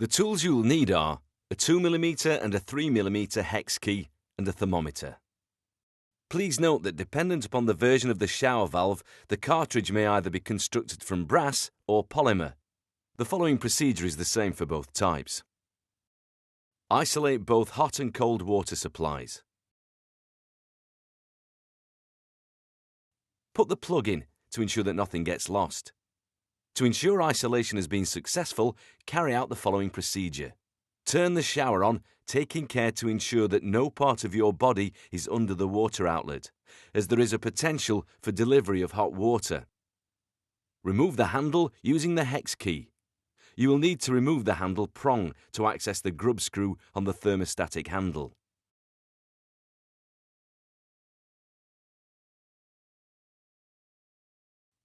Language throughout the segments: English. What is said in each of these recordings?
The tools you'll need are a 2mm and a 3mm hex key and a thermometer. Please note that dependent upon the version of the shower valve, the cartridge may either be constructed from brass or polymer. The following procedure is the same for both types. Isolate both hot and cold water supplies. Put the plug in to ensure that nothing gets lost. To ensure isolation has been successful, carry out the following procedure. Turn the shower on, taking care to ensure that no part of your body is under the water outlet, as there is a potential for delivery of hot water. Remove the handle using the hex key. You will need to remove the handle prong to access the grub screw on the thermostatic handle.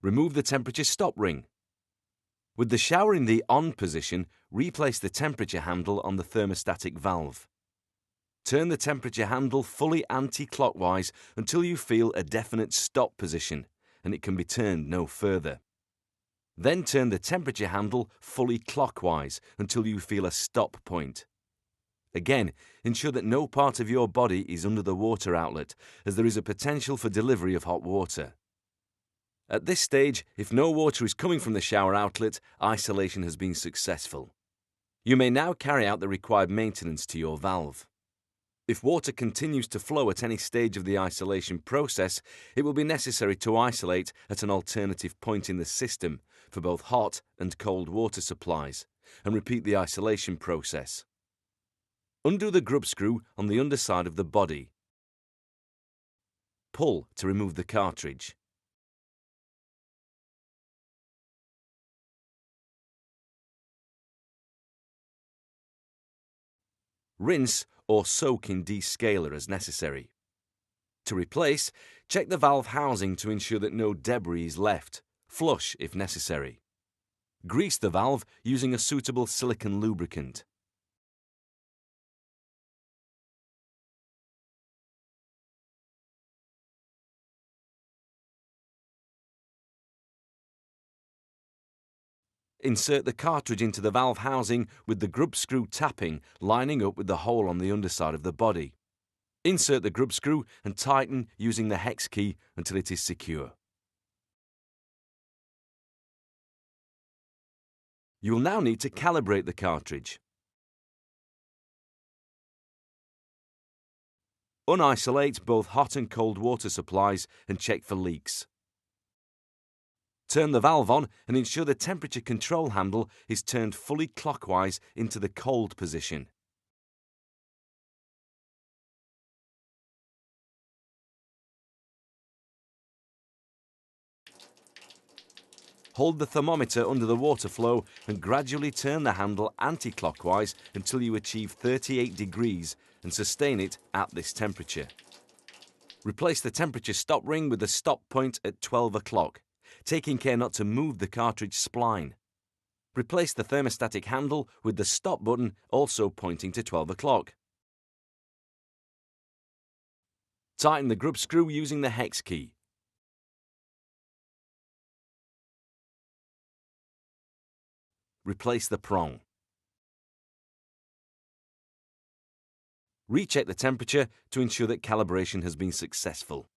Remove the temperature stop ring. With the shower in the on position, replace the temperature handle on the thermostatic valve. Turn the temperature handle fully anti-clockwise until you feel a definite stop position, and it can be turned no further. Then turn the temperature handle fully clockwise until you feel a stop point. Again, ensure that no part of your body is under the water outlet, as there is a potential for delivery of hot water. At this stage, if no water is coming from the shower outlet, isolation has been successful. You may now carry out the required maintenance to your valve. If water continues to flow at any stage of the isolation process, it will be necessary to isolate at an alternative point in the system for both hot and cold water supplies, and repeat the isolation process. Undo the grub screw on the underside of the body. Pull to remove the cartridge. Rinse or soak in descaler as necessary. To replace, check the valve housing to ensure that no debris is left. Flush if necessary. Grease the valve using a suitable silicone lubricant. Insert the cartridge into the valve housing with the grub screw tapping lining up with the hole on the underside of the body. Insert the grub screw and tighten using the hex key until it is secure. You will now need to calibrate the cartridge. Unisolate both hot and cold water supplies and check for leaks. Turn the valve on and ensure the temperature control handle is turned fully clockwise into the cold position. Hold the thermometer under the water flow and gradually turn the handle anti-clockwise until you achieve 38 degrees and sustain it at this temperature. Replace the temperature stop ring with the stop point at 12 o'clock, taking care not to move the cartridge spline. Replace the thermostatic handle with the stop button also pointing to 12 o'clock. Tighten the grub screw using the hex key. Replace the prong. Recheck the temperature to ensure that calibration has been successful.